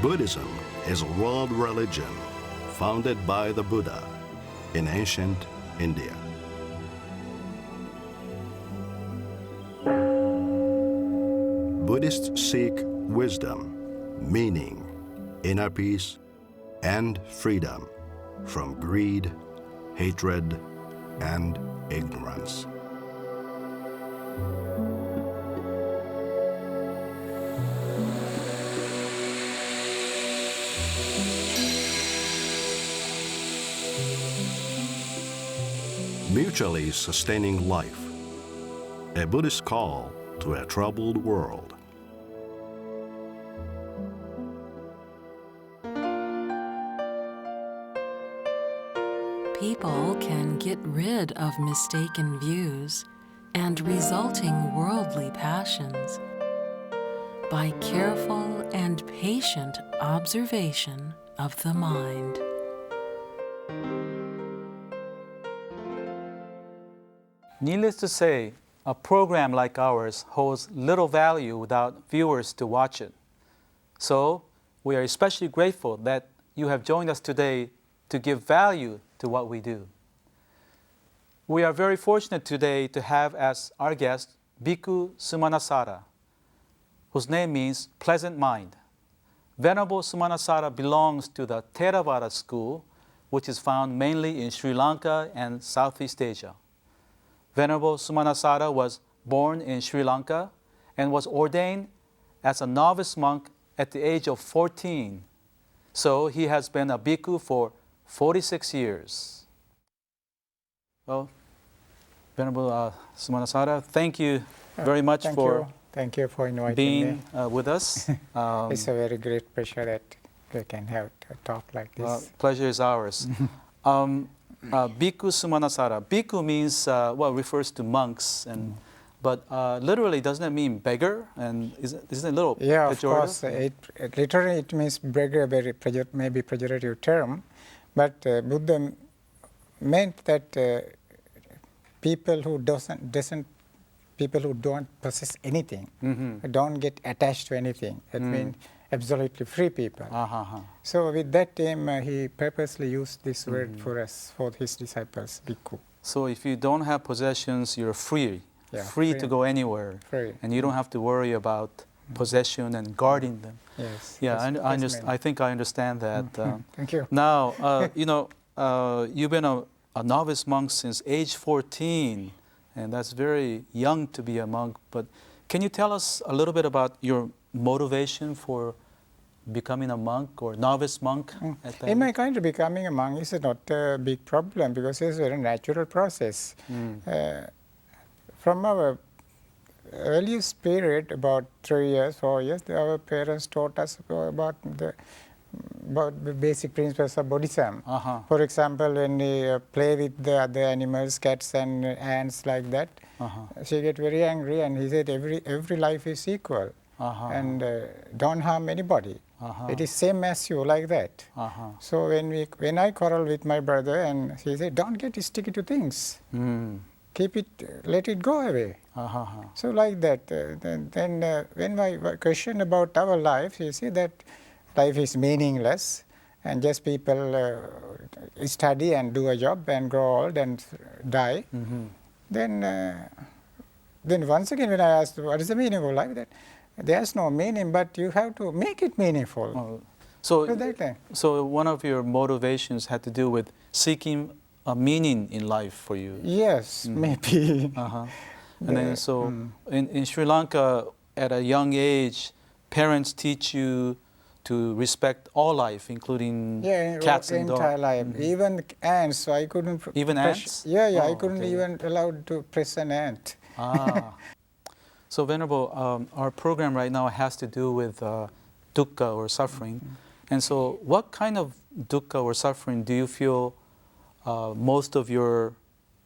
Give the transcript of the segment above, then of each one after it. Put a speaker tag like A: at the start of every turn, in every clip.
A: Buddhism is a world religion founded by the Buddha in ancient India. Buddhists seek wisdom, meaning, inner peace, and freedom from greed, hatred, and ignorance. Mutually sustaining life, a Buddhist call to a troubled world.
B: People can get rid of mistaken views and resulting worldly passions by careful and patient observation of the mind.
C: Needless to say, a program like ours holds little value without viewers to watch it. So, we are especially grateful that you have joined us today to give value to what we do. We are very fortunate today to have as our guest Bhikkhu Sumanasara, whose name means pleasant mind. Venerable Sumanasara belongs to the Theravada school, which is found mainly in Sri Lanka and Southeast Asia. Venerable Sumanasara was born in Sri Lanka and was ordained as a novice monk at the age of 14. So he has been a bhikkhu for 46 years. Well, Venerable Sumanasara, thank you very much
D: Thank you for inviting
C: being
D: me.
C: with us.
D: It's a very great pleasure that we can have a talk like this.
C: Pleasure is ours. Bhikkhu Sumanasara. Bhikkhu means, refers to monks, but literally doesn't it mean beggar? And isn't it a little
D: pejorative?
C: Of
D: course. Literally it means beggar, very maybe pejorative term. But Buddha meant that people who don't possess anything, don't get attached to anything. That means absolutely free people. So with that aim, he purposely used this word for us, for his disciples, bhikkhu.
C: So if you don't have possessions, you're free. Free to go anywhere.
D: Free.
C: And you don't have to worry about possession and guarding them.
D: Yes.
C: Yeah, I think I understand that.
D: Thank you.
C: Now, you've been a novice monk since age 14, and that's very young to be a monk. But can you tell us a little bit about your motivation for becoming a monk or novice monk?
D: In my country, becoming a monk is not a big problem because it's a very natural process. From our earliest period, about 3 years, 4 years, our parents taught us about the basic principles of Buddhism. For example, when we play with the other animals, cats and ants like that, she get very angry, and he said every life is equal, and don't harm anybody. It is same as you, like that. So when I quarrel with my brother, and he said, don't get sticky to things. Keep it, let it go away. So like that. Then when I question about our life, you see that life is meaningless, and just people study and do a job and grow old and die. Then once again, when I asked what is the meaning of life, that there's no meaning, but you have to make it meaningful.
C: So one of your motivations had to do with seeking a meaning in life for you.
D: Yes, maybe.
C: And then in Sri Lanka, at a young age, parents teach you to respect all life, including cats and dogs.
D: Entire life. Even ants, I couldn't...
C: Even ants?
D: Yeah, I couldn't even allowed to press an ant.
C: So Venerable, our program right now has to do with dukkha or suffering. And so what kind of dukkha or suffering do you feel most of your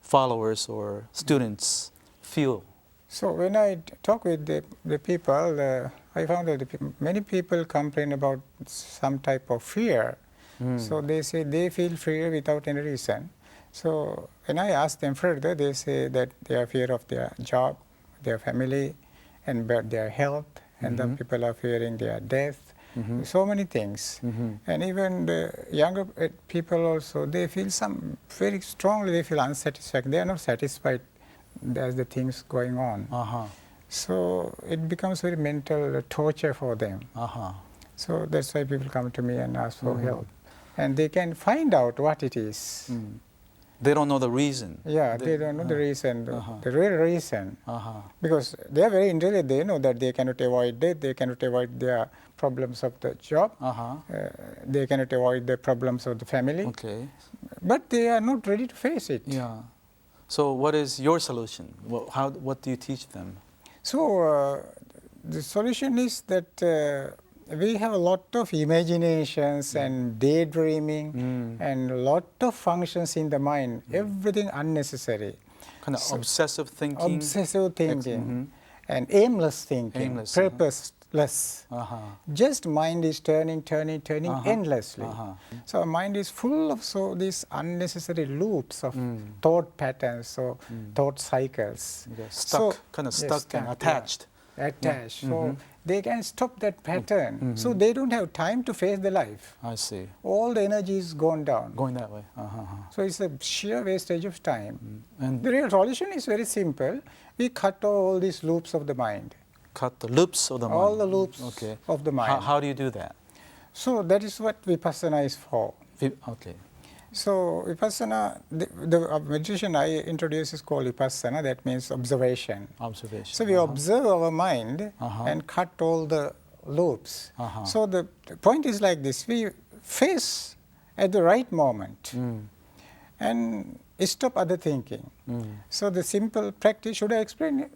C: followers or students feel?
D: So when I talk with the people, I found that many people complain about some type of fear. So they say they feel fear without any reason. So when I ask them further, they say that they are fear of their job, their family, and their health, and then people are fearing their death, so many things. And even the younger people also, they feel very strongly, they feel unsatisfied. They are not satisfied as the things going on. So it becomes very mental torture for them. So that's why people come to me and ask for help. And they can find out what it is.
C: They don't know the reason.
D: Yeah, they don't know the reason, the real reason. Because they are very intelligent, they know that they cannot avoid it, they cannot avoid their problems of the job, they cannot avoid the problems of the family. But they are not ready to face it.
C: Yeah. So what is your solution? What do you teach them?
D: So the solution is that we have a lot of imaginations and daydreaming and a lot of functions in the mind, everything unnecessary.
C: Kind of obsessive thinking?
D: Obsessive thinking and aimless thinking, purposeless. Just mind is turning endlessly. So our mind is full of these unnecessary loops of thought patterns, so thought cycles.
C: Stuck and attached.
D: So they can stop that pattern. So they don't have time to face the life.
C: I see.
D: All the energy is gone down.
C: Going that way.
D: So it's a sheer wastage of time. And the real solution is very simple. We cut all these loops of the mind.
C: Cut the loops of the mind.
D: All the loops of the mind.
C: How do you do that?
D: So that is what Vipassana is for. So Vipassana, the meditation I introduce is called Vipassana. That means observation. So we observe our mind and cut all the loops. So the point is like this: we face at the right moment and stop other thinking. So the simple practice, should I explain it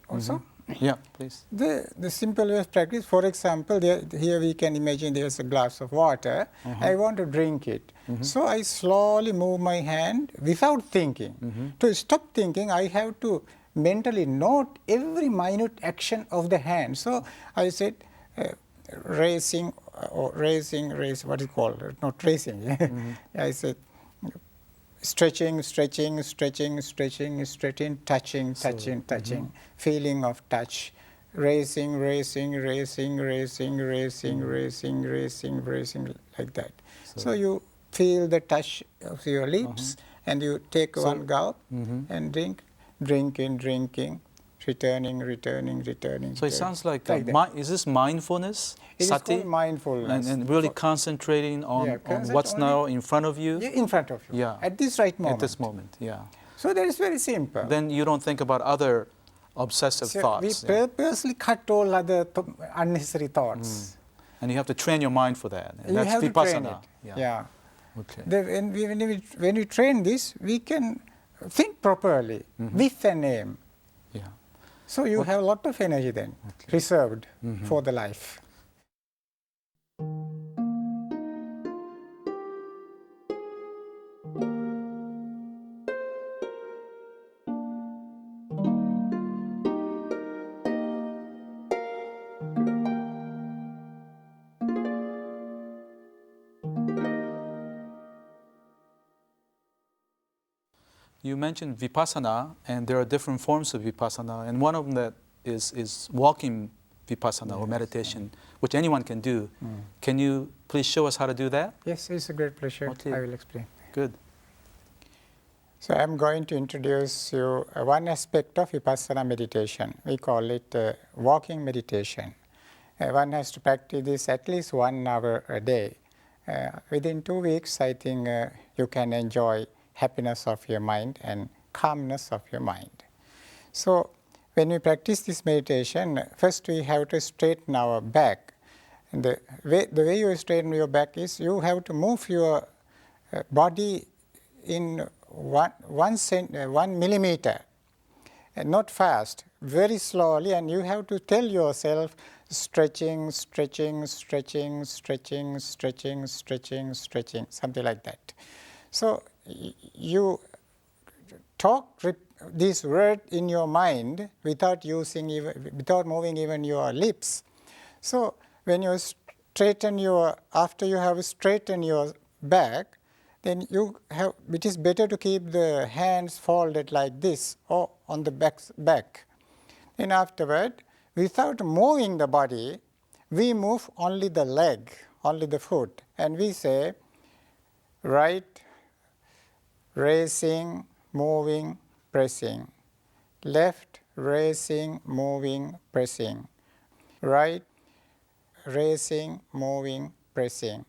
D: also?
C: Yeah, please.
D: The simple way of practice, for example, here we can imagine there's a glass of water. I want to drink it. So I slowly move my hand without thinking. To stop thinking, I have to mentally note every minute action of the hand. So I said, raising, what is it called? Not raising. I said, stretching, touching, feeling of touch, raising, like that. So you feel the touch of your lips and you take one gulp and drinking, returning.
C: So it sounds like is this mindfulness?
D: It is called mindfulness.
C: And really concentrating on what's now in front of you?
D: In front of you, at this right moment.
C: At this moment,
D: So that is very simple.
C: Then you don't think about other obsessive thoughts.
D: We purposely cut all other unnecessary thoughts.
C: And you have to train your mind for that. And that's
D: have
C: Vipassana.
D: To train it. When we train this, we can think properly with an aim. So you have a lot of energy then, reserved for the life.
C: You mentioned Vipassana, and there are different forms of Vipassana, and one of them that is walking Vipassana or meditation, which anyone can do. Can you please show us how to do that?
D: Yes, it's a great pleasure. I will explain.
C: Good.
D: So I'm going to introduce you one aspect of Vipassana meditation. We call it walking meditation. One has to practice this at least 1 hour a day. Within 2 weeks, I think you can enjoy happiness of your mind and calmness of your mind. So when we practice this meditation, first we have to straighten our back. And the way you straighten your back is you have to move your body in 1 millimeter, and not fast, very slowly, and you have to tell yourself stretching, something like that. So you talk this word in your mind without moving even your lips. So when you after you have straightened your back, then it is better to keep the hands folded like this or on the back. Then afterward, without moving the body, we move only the leg, only the foot, and we say right, raising, moving, pressing, left, raising, moving, pressing, right, raising, moving, pressing,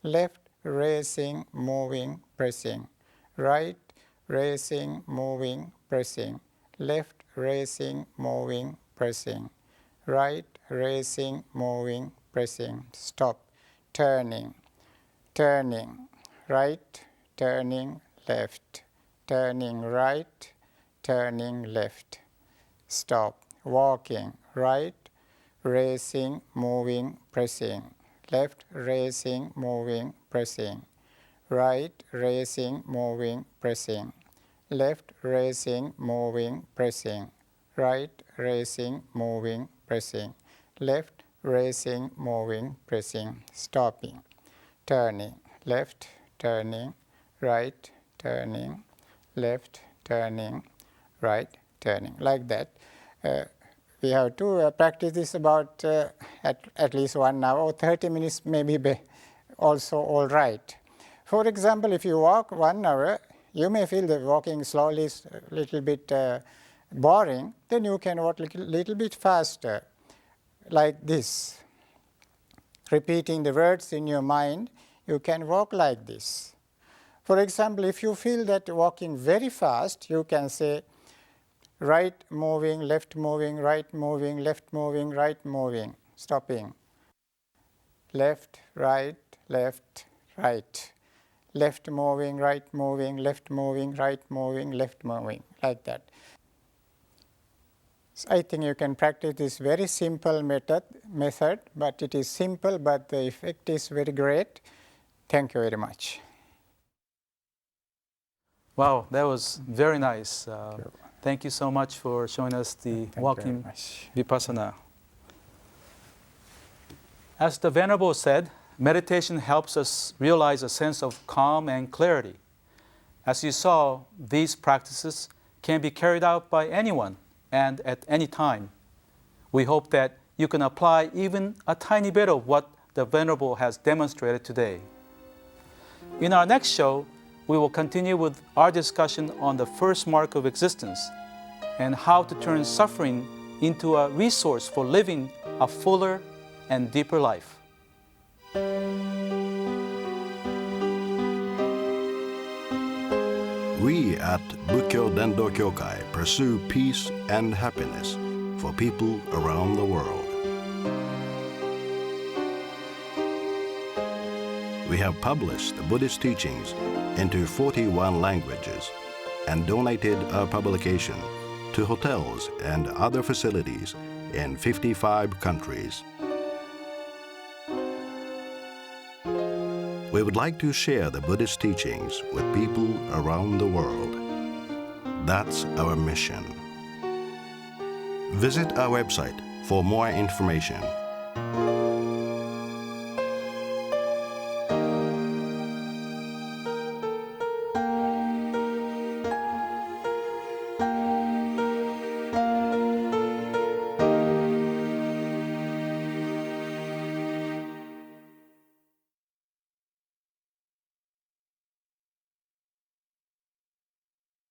D: left, raising, moving, pressing, right, raising, moving, pressing, left, raising, moving, pressing, right, raising, moving, pressing, stop, turning, turning, right, turning, left, turning right, turning left, stop, walking, right, raising, moving, pressing, left, raising, moving, pressing, right, raising, moving, pressing, left, raising, moving, pressing, right, raising, moving, pressing, left, raising, moving, pressing, stopping, turning, left, turning, right, turning, left, turning, right, turning, like that. We have to practice this about at least 1 hour or 30 minutes may be also all right. For example, if you walk 1 hour, you may feel that walking slowly is a little bit boring, then you can walk a little bit faster, like this. Repeating the words in your mind, you can walk like this. For example, if you feel that walking very fast, you can say right moving, left moving, right moving, left moving, right moving, stopping. Left, right, left, right. Left moving, right moving, left moving, right moving, left moving, like that. So I think you can practice this very simple method, but it is simple, but the effect is very great. Thank you very much.
C: Wow, that was very nice. Thank you so much for showing us the walking vipassana. As the Venerable said, meditation helps us realize a sense of calm and clarity. As you saw, these practices can be carried out by anyone and at any time. We hope that you can apply even a tiny bit of what the Venerable has demonstrated today. In our next show, we will continue with our discussion on the first mark of existence and how to turn suffering into a resource for living a fuller and deeper life.
A: We at Bukkyo Dendo Kyokai pursue peace and happiness for people around the world. We have published the Buddhist teachings into 41 languages and donated our publication to hotels and other facilities in 55 countries. We would like to share the Buddhist teachings with people around the world. That's our mission. Visit our website for more information.